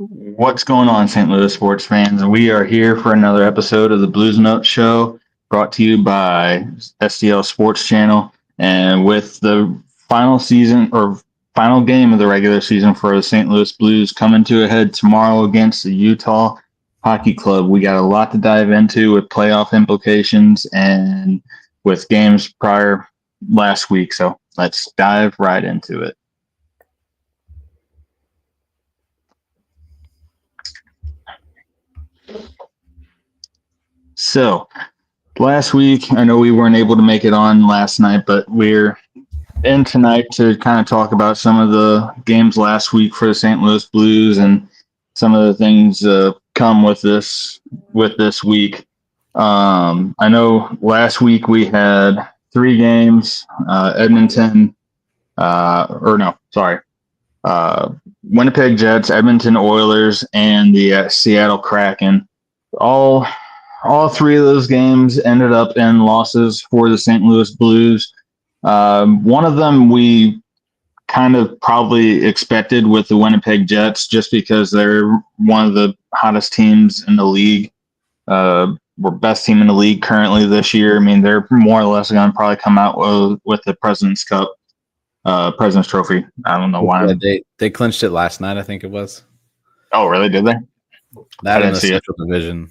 What's going on, St. Louis sports fans? We are here for another episode of the Blues Note Show, brought to you by STL Sports Channel. And with the final season or final game of the regular season for the St. Louis Blues coming to a head tomorrow against the Utah Hockey Club, we got a lot to dive into with playoff implications and with games prior last week. So let's dive right into it. So, last week, I know we weren't able to make it on last night, but we're in tonight to kind of talk about some of the games last week for the St. Louis Blues and some of the things come with this week. I know last week we had three games: Edmonton, Winnipeg Jets, Edmonton Oilers, and the Seattle Kraken. All three of those games ended up in losses for the St. Louis Blues. One of them we kind of probably expected with the Winnipeg Jets just because they're one of the hottest teams in the league. We're best team in the league currently this year. I mean, they're more or less going to probably come out with the President's Cup, President's Trophy. I don't know why. Yeah, they clinched it last night, I think it was. Oh, really? Did they? That in the Central Division.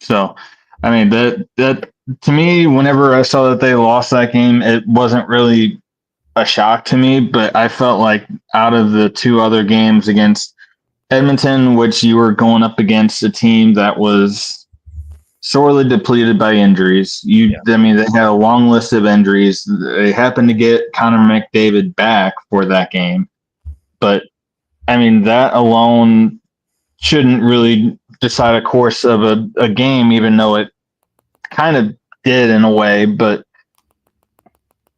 So, I mean, that to me, whenever I saw that they lost that game, it wasn't really a shock to me, but I felt like out of the two other games against Edmonton, which you were going up against a team that was sorely depleted by injuries. I mean, they had a long list of injuries. They happened to get Connor McDavid back for that game, but I mean, that alone shouldn't really decide a course of a game, even though it kind of did in a way. But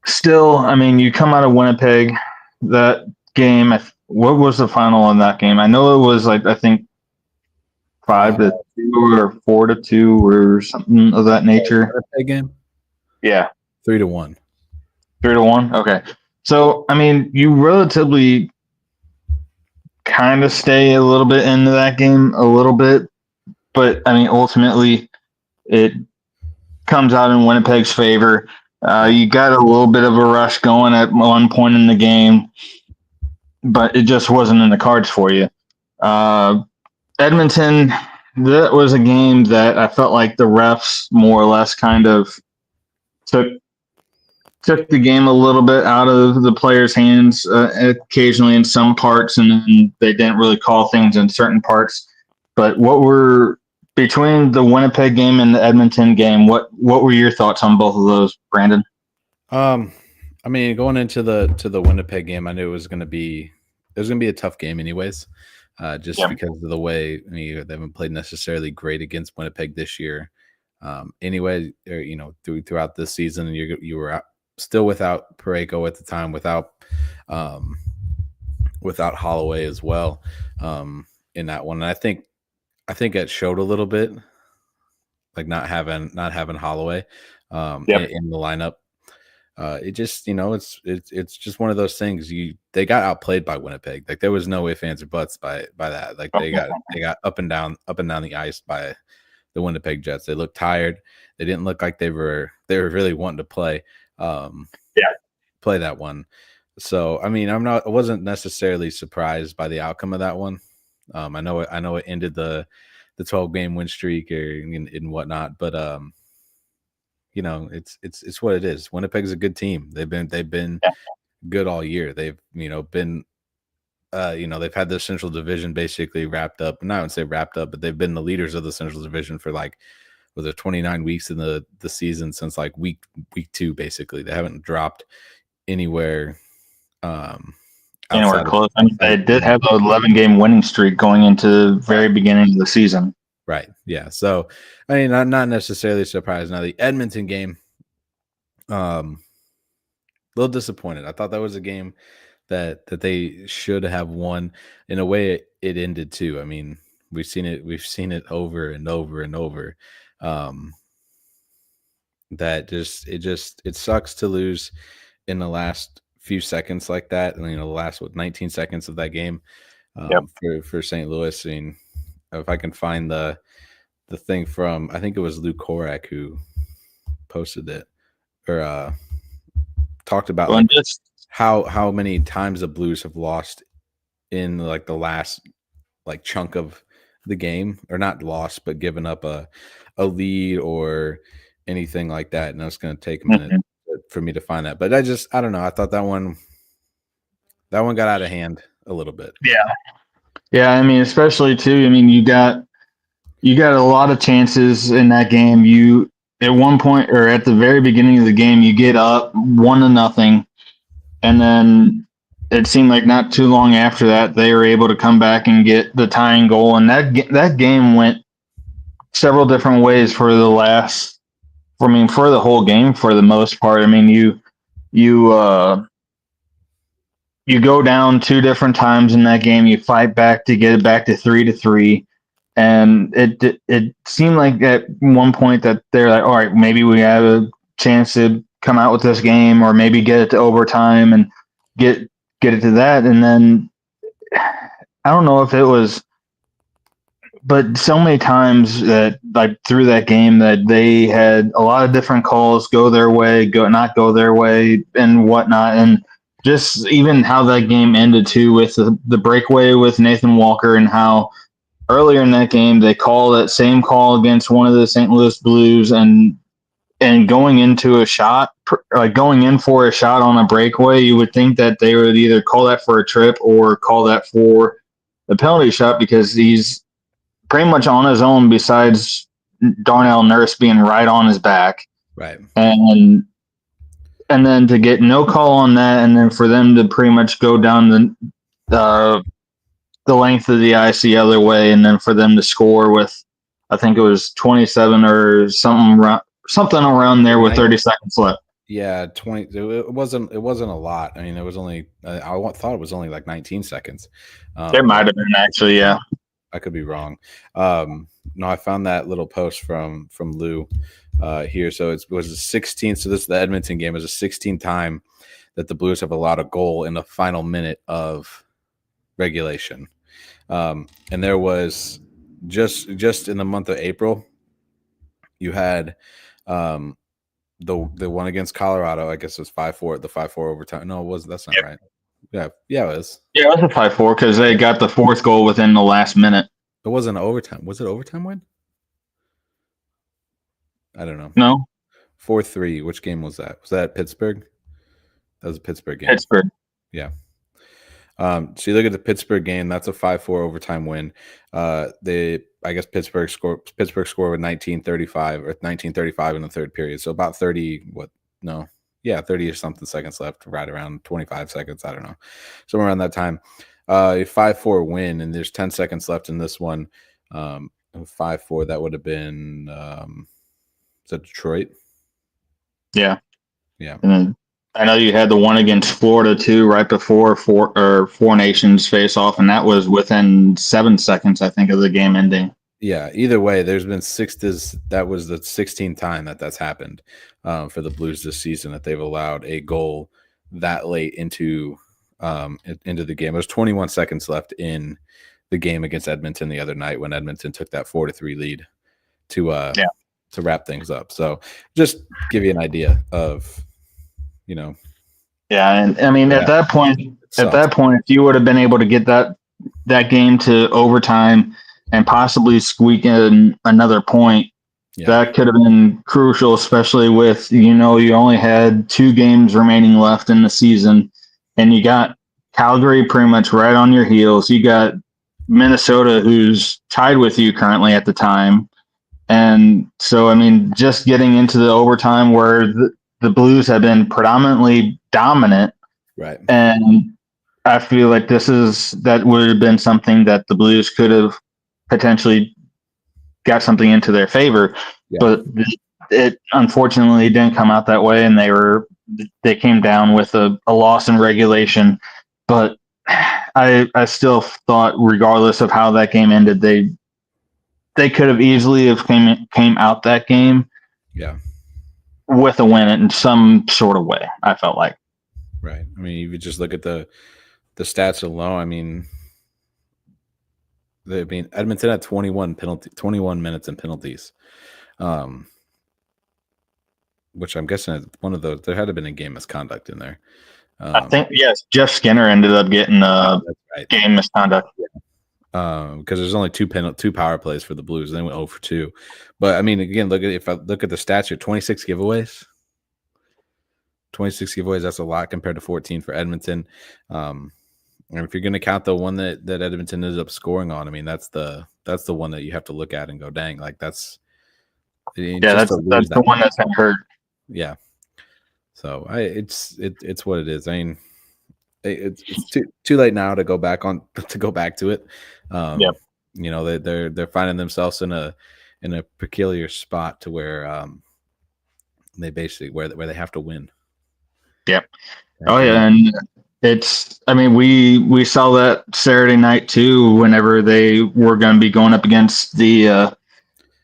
still, I mean, you come out of Winnipeg, that game, what was the final on that game? I know it was like, I think 5-2 or 4-2 or something of that nature. Winnipeg game? Yeah. 3-1. 3-1? Okay. So, I mean, you relatively kind of stay a little bit into that game a little bit, but I mean, ultimately, it comes out in Winnipeg's favor. You got a little bit of a rush going at one point in the game, but it just wasn't in the cards for you. Edmonton, that was a game that I felt like the refs more or less kind of took the game a little bit out of the players' hands occasionally in some parts, and they didn't really call things in certain parts. But what were between the Winnipeg game and the Edmonton game? What were your thoughts on both of those, Brandon? I mean, going into the Winnipeg game, I knew it was going to be a tough game, anyways. Because of the way they haven't played necessarily great against Winnipeg this year. Anyway, throughout this season, you were still without Parayko at the time, without Holloway as well in that one. And I think it showed a little bit, like not having Holloway in the lineup. It just it's just one of those things. They got outplayed by Winnipeg. Like there was no ifs, ands, or buts by that. Like they got up and down the ice by the Winnipeg Jets. They looked tired. They didn't look like they were really wanting to play that one. So I mean, I wasn't necessarily surprised by the outcome of that one. I know it ended the 12-game win streak and whatnot, but it's what it is. Winnipeg's a good team. They've been good all year. They've been they've had the Central Division basically wrapped up. And I wouldn't say wrapped up, but they've been the leaders of the Central Division for like 29 weeks in the season since like week 2 basically. They haven't dropped anywhere close. I mean, they did have an 11-game winning streak going into the very beginning of the season. Right. Yeah. So, I mean, I'm not necessarily surprised. Now, the Edmonton game, a little disappointed. I thought that was a game that they should have won. In a way, it ended too. I mean, we've seen it over and over and over. It sucks to lose in the last few seconds like that. And the last 19 seconds of that game. Yep. for St. Louis. I mean, if I can find the thing from, I think it was Lou Korak who posted it, or talked about Well, like just how many times the Blues have lost in like the last like chunk of the game, or not lost, but given up a lead or anything like that. And it's going to take a minute for me to find that, but I don't know. I thought that one got out of hand a little bit. yeah, yeah. I mean, especially too. I mean, you got a lot of chances in that game. You at one point or at the very beginning of the game, you get up 1-0, and then it seemed like not too long after that they were able to come back and get the tying goal, and that game went several different ways for the last. I mean, for the whole game for the most part. I mean, you you go down two different times in that game. You fight back to get it back to 3-3, and it seemed like at one point that they're like, all right, maybe we have a chance to come out with this game, or maybe get it to overtime and get it to that. And then I don't know if it was, but so many times that like through that game that they had a lot of different calls go their way, not go their way, and whatnot. And just even how that game ended too, with the breakaway with Nathan Walker, and how earlier in that game they call that same call against one of the St. Louis Blues, and going into a shot, like going in for a shot on a breakaway, you would think that they would either call that for a trip or call that for the penalty shot, because he's pretty much on his own besides Darnell Nurse being right on his back. Right. And then to get no call on that, and then for them to pretty much go down the length of the ice the other way, and then for them to score with, I think it was 27 or something around there with 30 seconds left. Yeah, 20. It wasn't a lot. I mean, it was only. I thought it was only like 19 seconds. It might have been actually, yeah. I could be wrong. No, I found that little post from Lou here. So it was the 16th. So this is the Edmonton game. It was the 16th time that the Blues have allowed a goal in the final minute of regulation. And there was just in the month of April, you had the one against Colorado. I guess it was 5-4, the 5-4 overtime. No, it wasn't. That's not right. Yeah, it was. Yeah, it was a 5-4 because they got the fourth goal within the last minute. It wasn't overtime. Was it overtime win? I don't know. No. 4-3. Which game was that? Was that at Pittsburgh? That was a Pittsburgh game. Pittsburgh. Yeah. So you look at the Pittsburgh game. That's a 5-4 overtime win. I guess Pittsburgh scored with 19:35 or 19:35 in the third period. So about 30. 30 or something seconds left. Right around 25 seconds. I don't know. Somewhere around that time. A 5-4 win, and there's 10 seconds left in this one. 5-4. That would have been. Is that Detroit? Yeah. Yeah. And then I know you had the one against Florida too, right before Four Nations face off, and that was within 7 seconds, I think, of the game ending. Yeah. Either way, there's been that was the 16th time that's happened for the Blues this season, that they've allowed a goal that late into the game. There's 21 seconds left in the game against Edmonton the other night, when Edmonton took that 4-3 lead to wrap things up. So just give you an idea of, Yeah, and I mean, at that point, if you would have been able to get that game to overtime and possibly squeak in another point, that could have been crucial, especially with, you only had 2 games remaining left in the season, and you got Calgary pretty much right on your heels. You got Minnesota, who's tied with you currently at the time. And so, I mean, just getting into the overtime where the Blues have been predominantly dominant. Right. And I feel like that would have been something that the Blues could have potentially got something into their favor. Yeah. But it unfortunately didn't come out that way, and they came down with a loss in regulation. But I still thought, regardless of how that game ended, they could have easily have came out that game, with a win in some sort of way, I felt like. Right. I mean, if you just look at the stats alone, I mean, I mean, Edmonton had 21 minutes and penalties, which I'm guessing one of those, there had to have been a game misconduct in there. I think, yes, Jeff Skinner ended up getting right. game misconduct. Because there's only two power plays for the Blues. They went 0 for 2. But I mean, again, if I look at the stats here, 26 giveaways. 26 giveaways, that's a lot compared to 14 for Edmonton. And if you're going to count the one that Edmonton ended up scoring on, I mean, that's the one that you have to look at and go, dang, like that's that's the one that's been hurt. Yeah. So it's what it is. I mean, it's too late now to go back to it. Yep. You know, they're finding themselves in a peculiar spot to where they basically where they have to win. Yep. Oh yeah, and I mean, we saw that Saturday night too, whenever they were going to be going up against the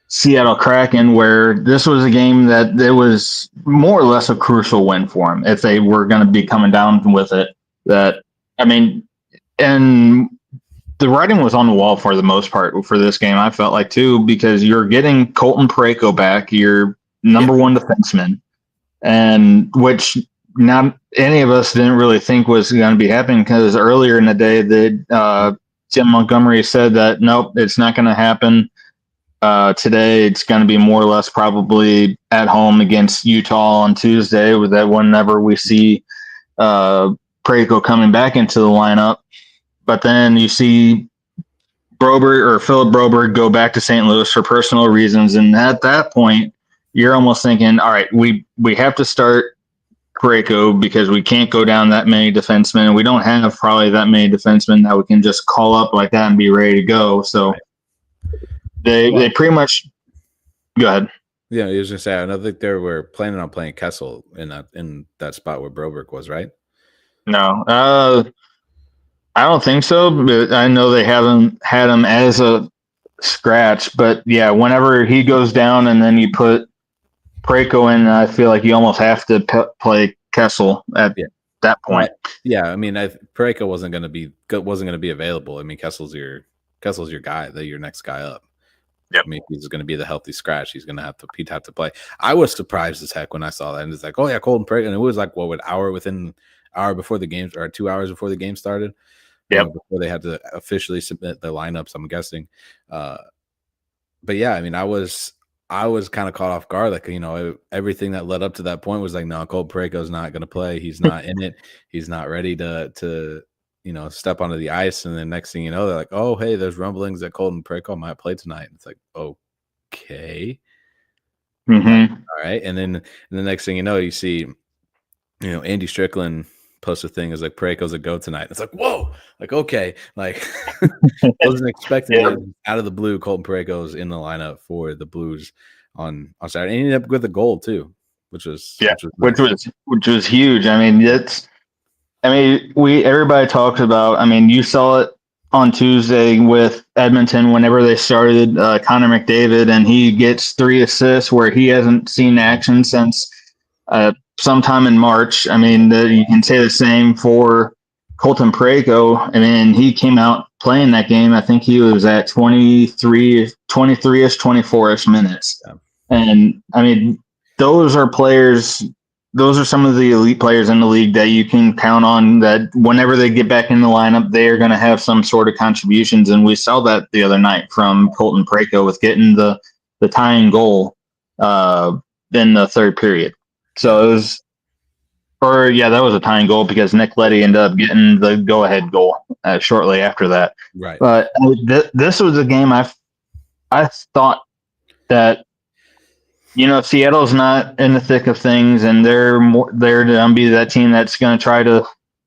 Seattle Kraken, where this was a game that it was more or less a crucial win for them if they were going to be coming down with it. That, I mean, and the writing was on the wall for the most part for this game, I felt like too, because you're getting Colton Parayko back, your number one defenseman, and which not any of us didn't really think was going to be happening, because earlier in the day that Jim Montgomery said that nope, it's not going to happen today. It's going to be more or less probably at home against Utah on Tuesday, with that whenever we see Parayko coming back into the lineup. But then you see Philip Broberg go back to St. Louis for personal reasons, and at that point you're almost thinking, all right, we have to start Parayko because we can't go down that many defensemen, and we don't have probably that many defensemen that we can just call up like that and be ready to go. So they pretty much go ahead. Yeah, I was gonna say, I don't think they were planning on playing Kessel in that spot where Broberg was, right? No, I don't think so. But I know they haven't had him as a scratch, but yeah, whenever he goes down and then you put Parayko in, I feel like you almost have to play Kessel at that point. Yeah, I mean, Parayko wasn't going to be available. I mean, Kessel's your guy, your next guy up. Yep. I mean, he's going to be the healthy scratch. He'd have to play. I was surprised as heck when I saw that, and it's like, oh yeah, Colton Parayko, and it was like an hour before the game, or 2 hours before the game started. Yeah, before they had to officially submit the lineups, I'm guessing. But yeah, I mean, I was kind of caught off guard. Like, everything that led up to that point was like, no, Colton Parayko's not going to play. He's not in it. He's not ready to step onto the ice. And then next thing you know, they're like, oh, hey, there's rumblings that Colton Parayko might play tonight. And it's like, okay. Mm-hmm. All right. And then the next thing you know, you see, Andy Strickland post a thing is like, Parayko's a go tonight. It's like, whoa, like, okay, like I wasn't expecting it out of the blue. Colton Parayko's in the lineup for the Blues on Saturday. And he ended up with a goal too, which was huge. I mean, everybody talks about. I mean, you saw it on Tuesday with Edmonton whenever they started Connor McDavid, and he gets 3 assists where he hasn't seen action since sometime in March. I mean, you can say the same for Colton Parayko. I mean, he came out playing that game. I think he was at 23-ish, 24-ish minutes. Yeah. And I mean, those are some of the elite players in the league that you can count on, that whenever they get back in the lineup, they are going to have some sort of contributions. And we saw that the other night from Colton Parayko with getting the tying goal in the third period. So it was, that was a tying goal because Nick Leddy ended up getting the go-ahead goal shortly after that. Right. But this was a game I thought that, Seattle's not in the thick of things, and they're to be that team that's going to try to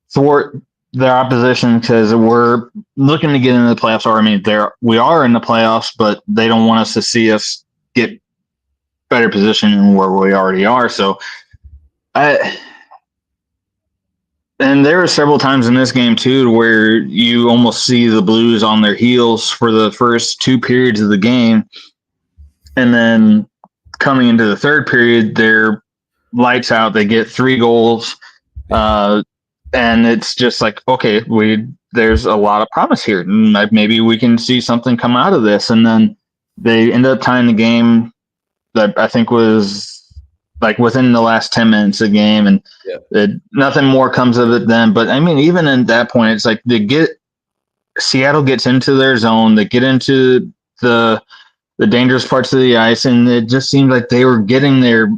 thwart their opposition, because we're looking to get into the playoffs. Or I mean, we are in the playoffs, but they don't want us to see us get better position than where we already are. So and there were several times in this game too where you almost see the Blues on their heels for the first 2 periods of the game, and then coming into the third period, they're lights out. They get 3 goals, and it's just like, okay, there's a lot of promise here. Maybe we can see something come out of this. And then they end up tying the game that I think was like within the last 10 minutes of the game, and nothing more comes of it then. But I mean, even at that point, it's like Seattle gets into their zone, they get into the dangerous parts of the ice, and it just seemed like they were getting there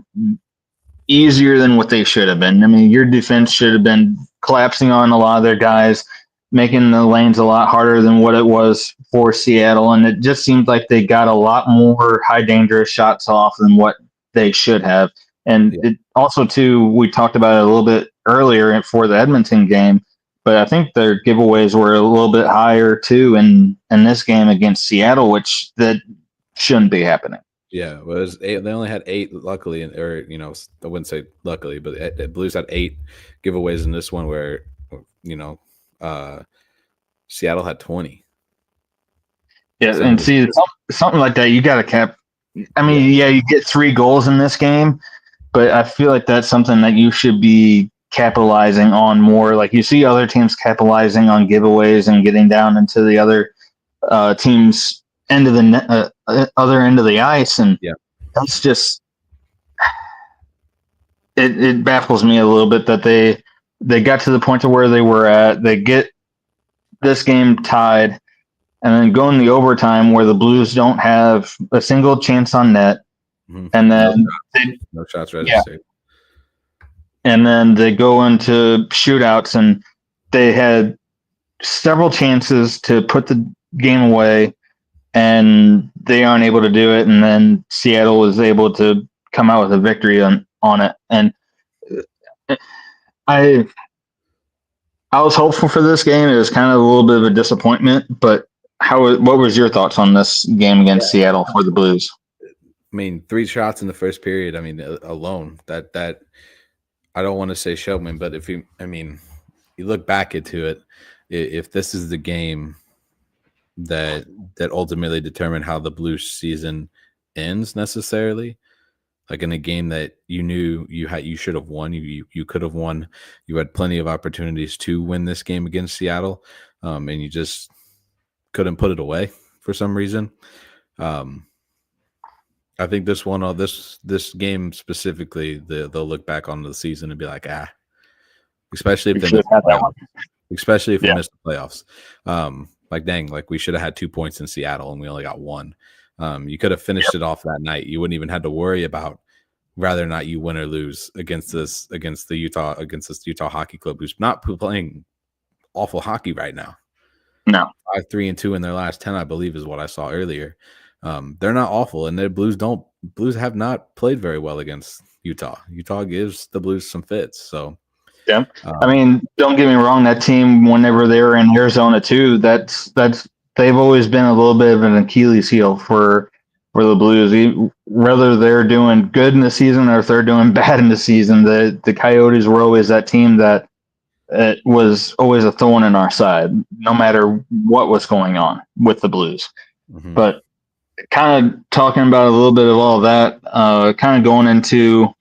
easier than what they should have been. I mean, your defense should have been collapsing on a lot of their guys, making the lanes a lot harder than what it was for Seattle. And it just seemed like they got a lot more high dangerous shots off than what they should have. And it also, too, we talked about it a little bit earlier for the Edmonton game, but I think their giveaways were a little bit higher, too, in this game against Seattle, which that shouldn't be happening. Yeah, well, it was they only had 8, luckily, or I wouldn't say luckily, but the Blues had 8 giveaways in this one, where Seattle had 20. Yeah, so, and see something like that, you got to cap. I mean, you get 3 goals in this game, but I feel like that's something that you should be capitalizing on more. Like you see other teams capitalizing on giveaways and getting down into the other teams' end of the other end of the ice, and that's just it baffles me a little bit that they got to the point to where they were at. They get this game tied, and then go in the overtime where the Blues don't have a single chance on net, and then no shots registered. And then they go into shootouts, and they had several chances to put the game away, and they aren't able to do it. And then Seattle was able to come out with a victory on it. And I was hopeful for this game. It was kind of a little bit of a disappointment, but what was your thoughts on this game against Seattle for the Blues? I mean, 3 shots in the first period. I mean, alone that I don't want to say showman, but if you look back into it, if this is the game that ultimately determined how the Blues season ends necessarily, like in a game that you knew you should have won, you could have won, you had plenty of opportunities to win this game against Seattle, and you just couldn't put it away for some reason. I think this one, this game specifically, they'll look back on the season and be like, especially if they missed the playoffs. Especially if we missed the playoffs. Like, dang, like we should have had 2 points in Seattle and we only got 1. You could have finished it off that night. You wouldn't even have to worry about whether or not you win or lose against this Utah Hockey Club, who's not playing awful hockey right now. No, 5-3-2 in their last 10, I believe, is what I saw earlier. They're not awful, and the Blues have not played very well against Utah. Utah gives the Blues some fits. So, I mean, don't get me wrong. That team, whenever they were in Arizona too, that's they've always been a little bit of an Achilles heel for the Blues. Whether they're doing good in the season or if they're doing bad in the season, the Coyotes were always that team that it was always a thorn in our side, no matter what was going on with the Blues. Mm-hmm. But kind of talking about a little bit of all that, kind of going into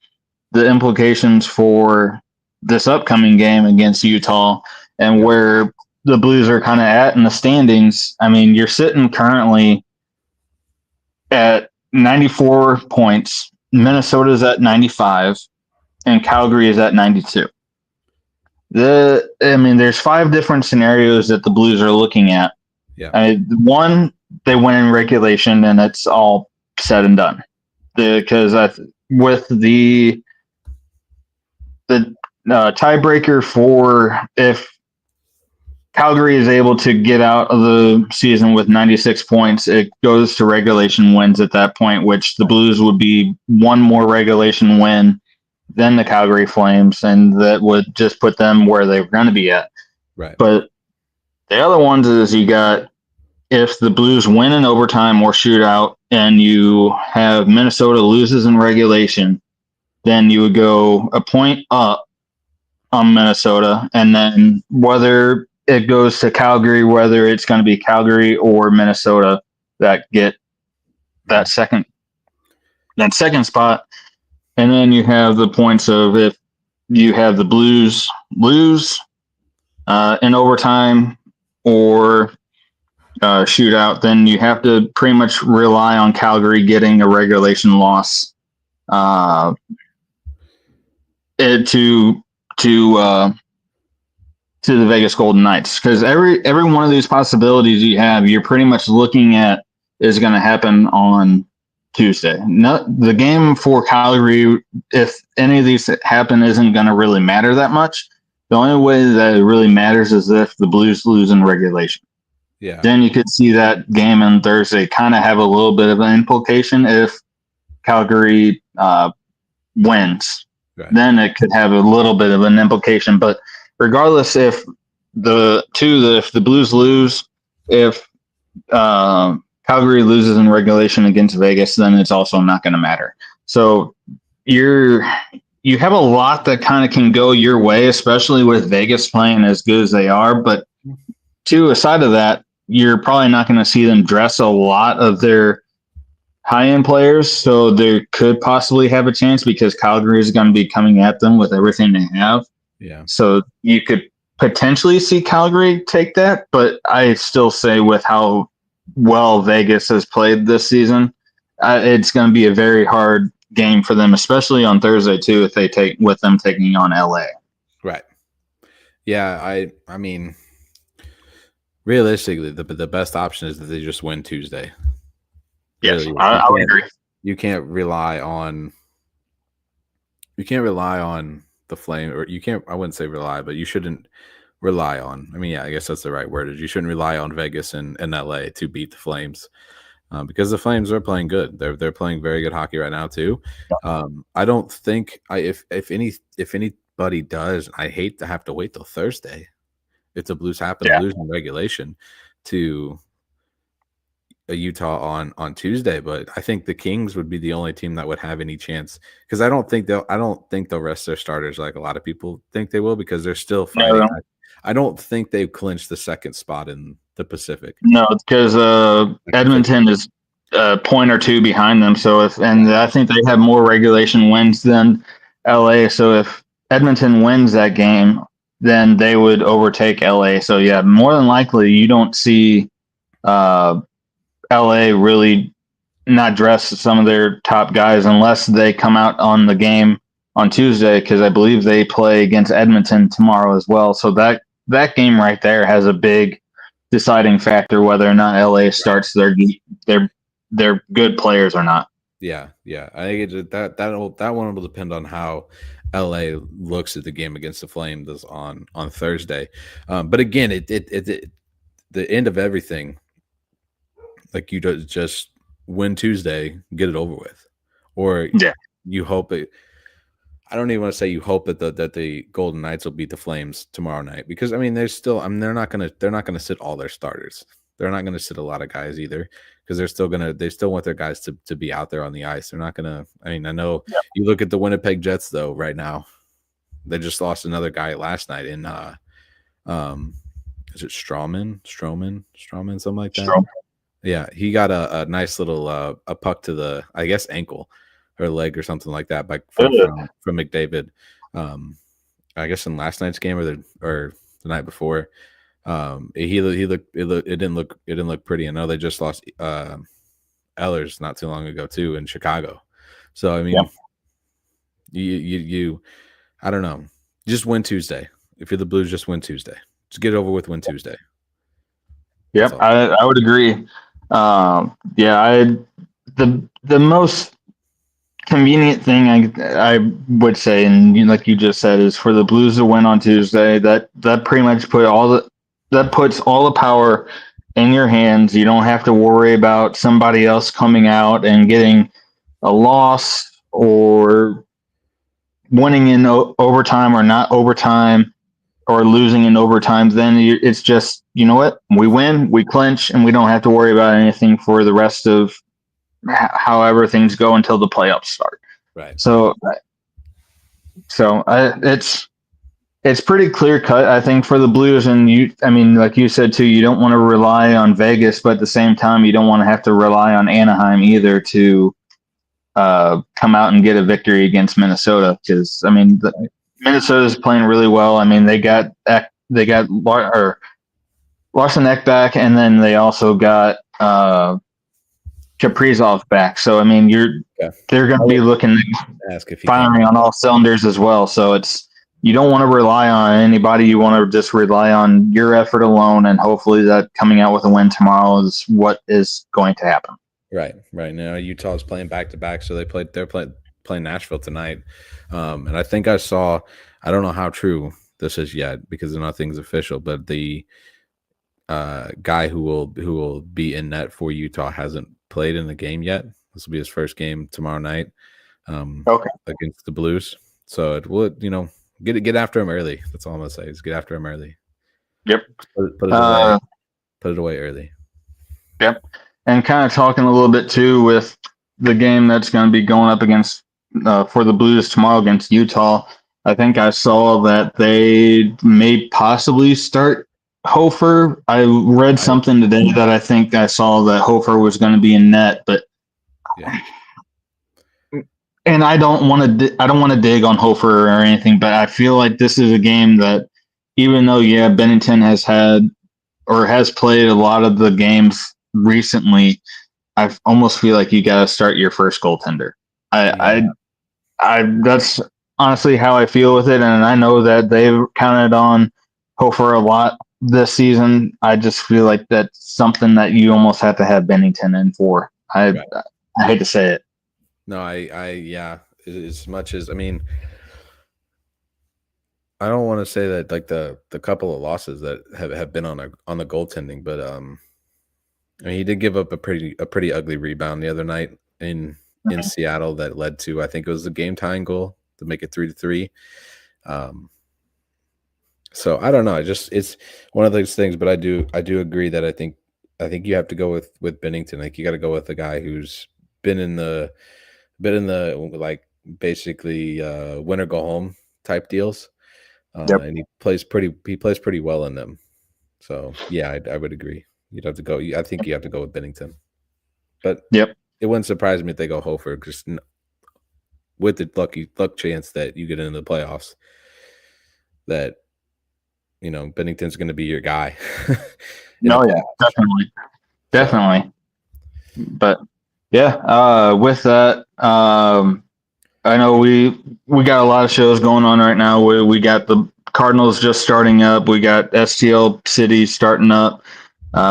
the implications for this upcoming game against Utah and where the Blues are kind of at in the standings. I mean, you're sitting currently at 94 points. Minnesota's at 95 and Calgary is at 92. There's 5 different scenarios that the Blues are looking at. Yeah. One, they win in regulation and it's all said and done. Because with the tiebreaker for if Calgary is able to get out of the season with 96 points, it goes to regulation wins at that point, which the Blues would be one more regulation win than the Calgary Flames, and that would just put them where they were going to be at. Right. But the other ones is you got if the Blues win in overtime or shootout and you have Minnesota loses in regulation, then you would go a point up on Minnesota, and then whether it goes to Calgary, whether it's going to be Calgary or Minnesota that get that second spot. And then you have the points of if you have the Blues lose in overtime or shootout, then you have to pretty much rely on Calgary getting a regulation loss to the Vegas Golden Knights, because every one of these possibilities you have, you're pretty much looking at is going to happen on Tuesday. The game for Calgary, if any of these happen, isn't going to really matter that much. The only way that it really matters is if the Blues lose in regulation. Yeah. Then you could see that game on Thursday kind of have a little bit of an implication if Calgary wins. Right. Then it could have a little bit of an implication. But regardless, if the Blues lose, if Calgary loses in regulation against Vegas, then it's also not going to matter. So you have a lot that kind of can go your way, especially with Vegas playing as good as they are. But aside of that, you're probably not going to see them dress a lot of their high-end players, so they could possibly have a chance because Calgary is going to be coming at them with everything they have. Yeah. So you could potentially see Calgary take that, but I still say with how well Vegas has played this season, it's going to be a very hard game for them, especially on Thursday too, if they take with them taking on LA. Right. Yeah, I mean, realistically, the best option is that they just win Tuesday. Yes, really, I would agree. You can't rely on the Flame, or you can't. I wouldn't say rely, but you shouldn't rely on. I mean, yeah, I guess that's the right word. You shouldn't rely on Vegas and LA to beat the Flames, because the Flames are playing good. They're playing very good hockey right now too. I don't think if anybody does, I hate to have to wait till Thursday if the Blues happen to lose in regulation to a Utah on Tuesday, but I think the Kings would be the only team that would have any chance, because I don't think they'll rest their starters like a lot of people think they will, because they're still fighting. No. I don't think they've clinched the second spot in the Pacific. No, because Edmonton is a point or two behind them. So I think they have more regulation wins than LA. So if Edmonton wins that game, then they would overtake LA. So yeah, more than likely you don't see LA really not dress some of their top guys unless they come out on the game on Tuesday, because I believe they play against Edmonton tomorrow as well. So that game right there has a big deciding factor whether or not LA starts their good players or not. Yeah. I think that one will depend on how LA looks at the game against the Flames on Thursday. But again, it the end of everything. Like, you just win Tuesday, get it over with, or you hope it. I don't even want to say you hope that the Golden Knights will beat the Flames tomorrow night, because I mean they're not gonna sit all their starters. They're not gonna sit a lot of guys either, because they still want their guys to be out there on the ice. They're not gonna. I mean, I know you look at the Winnipeg Jets though. Right now, they just lost another guy last night in is it Stroman, something like that. Stroman. Yeah, he got a nice little a puck to the, I guess, ankle or leg or something like that from McDavid. I guess in last night's game or the night before. It didn't look pretty. I know they just lost Ehlers not too long ago too in Chicago. So I mean, you I don't know. Just win Tuesday. If you're the Blues, just win Tuesday. Just get it over with. Win Tuesday. Yep, I would agree. The most convenient thing I would say, and like you just said, is for the Blues to win on Tuesday. That pretty much puts all the power in your hands. You don't have to worry about somebody else coming out and getting a loss or winning in overtime or not overtime, or losing in overtime. Then it's just, you know what, we win, we clinch, and we don't have to worry about anything for the rest of however things go until the playoffs start. Right. So it's pretty clear cut, I think, for the Blues. And I mean, like you said too, you don't want to rely on Vegas, but at the same time, you don't want to have to rely on Anaheim either to come out and get a victory against Minnesota, because I mean, Minnesota's playing really well. I mean, they got Larson Eck back, and then they also got Kaprizov back. So I mean, they're going to be looking ask if he firing on all cylinders as well. So you don't want to rely on anybody. You want to just rely on your effort alone, and hopefully that coming out with a win tomorrow is what is going to happen. Right. Now Utah's playing back to back, so they're playing Nashville tonight. And I think I saw, I don't know how true this is yet because nothing's official, but the guy who will be in net for Utah hasn't played in the game yet. This will be his first game tomorrow night against the Blues. So it would, get after him early. That's all I'm gonna say is get after him early. Yep. Put it away. Put it away early. Yep. And kind of talking a little bit too with the game that's going to be going up against for the Blues tomorrow against Utah. I think I saw that they may possibly start Hofer. I read something today that I think I saw that Hofer was going to be in net, but and I don't want to dig on Hofer or anything, but I feel like this is a game that even though Bennington has had or has played a lot of the games recently, I almost feel like you got to start your first goaltender. I that's honestly how I feel with it, and I know that they've counted on Hofer a lot this season. I just feel like that's something that you almost have to have Bennington in for. I hate to say it. No, as much as, I mean, I don't want to say that like the couple of losses that have been on the goaltending, but I mean, he did give up a pretty ugly rebound the other night in Seattle that led to, I think it was the game tying goal to make it 3-3. So I don't know. It's one of those things, but I do agree that I think you have to go with Bennington. Like you got to go with a guy who's been in the like basically win or go home type deals. And he plays pretty well in them. So yeah, I would agree. You'd have to go. I think you have to go with Bennington. But it wouldn't surprise me if they go Hofer, just with the luck chance that you get into the playoffs. That Bennington's going to be your guy. Definitely. But with that, I know we got a lot of shows going on right now. We got the Cardinals just starting up. We got STL City starting up.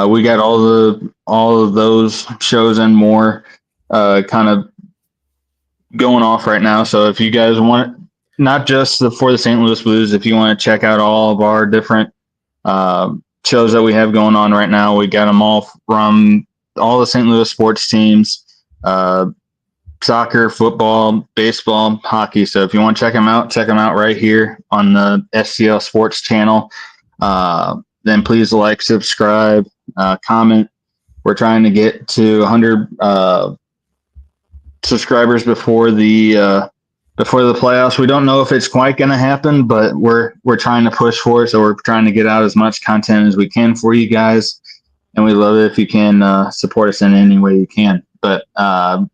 We got all of those shows and more kind of going off right now. So if you guys want, not just for the St. Louis Blues, if you want to check out all of our different shows that we have going on right now, we got them all from all the St. Louis sports teams, soccer, football, baseball, hockey. So if you want to check them out right here on the STL Sports channel. Then please like, subscribe, comment. We're trying to get to 100 subscribers before the playoffs. We don't know if it's quite going to happen, but we're trying to push for it. So we're trying to get out as much content as we can for you guys, and we love it if you can support us in any way you can. But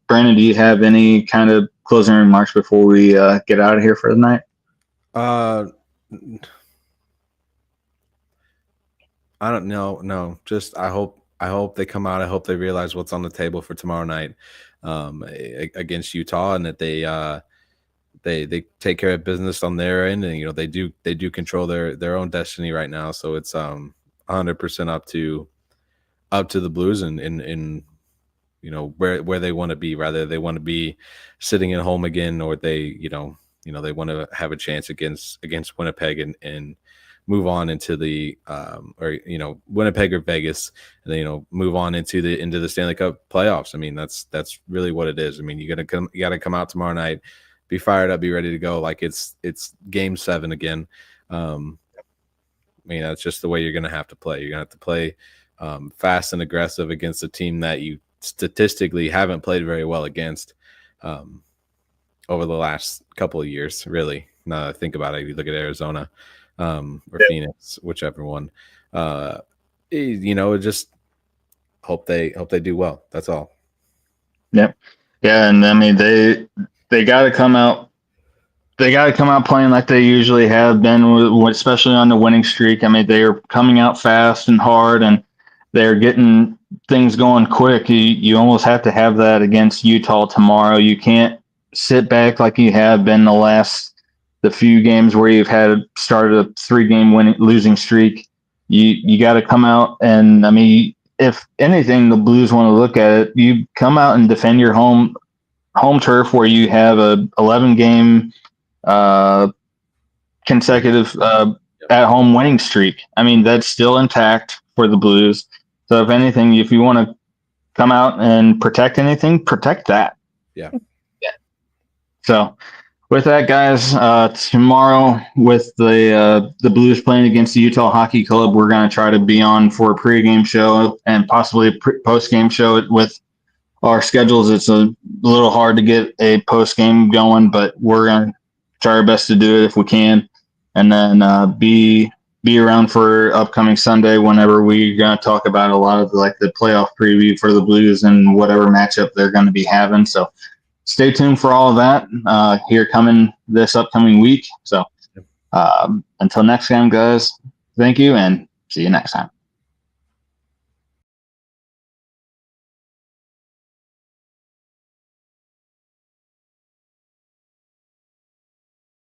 Brandon, do you have any kind of closing remarks before we get out of here for the night? I don't know. No, just I hope they come out. I hope they realize what's on the table for tomorrow night against Utah, and that they take care of business on their end, and they do control their own destiny right now. So it's 100% up to the Blues and where they want to be. Rather they want to be sitting at home again, or they they want to have a chance against Winnipeg and move on into the Winnipeg or Vegas, and then move on into the Stanley Cup playoffs. I mean, that's really what it is. I mean, you gotta come out tomorrow night, be fired up, be ready to go, like it's game 7 again. I mean, that's just the way you're gonna have to play. You're gonna have to play fast and aggressive against a team that you statistically haven't played very well against over the last couple of years, really. Now that I think about it, if you look at Arizona or Phoenix, whichever one, just hope they do well. That's all. Yep. Yeah, and I mean they got to come out they got to come out playing like they usually have been, especially on the winning streak. I mean, they are coming out fast and hard, and they're getting things going quick. You almost have to have that against Utah tomorrow. You can't sit back like you have been the few games where you've had started a 3-game losing streak. You got to come out, and I mean, if anything, the Blues want to look at it. You come out and defend your home turf where you have a 11-game consecutive at home winning streak. I mean, that's still intact for the Blues. So if anything, if you want to come out and protect anything, protect that. Yeah. So with that, guys, tomorrow with the Blues playing against the Utah Hockey Club, we're going to try to be on for a pregame show and possibly a postgame show with our schedules. It's a little hard to get a postgame going, but we're going to try our best to do it if we can, and then be around for upcoming Sunday whenever we're going to talk about a lot of like the playoff preview for the Blues and whatever matchup they're going to be having. So stay tuned for all of that here coming this upcoming week. So until next time, guys, thank you and see you next time.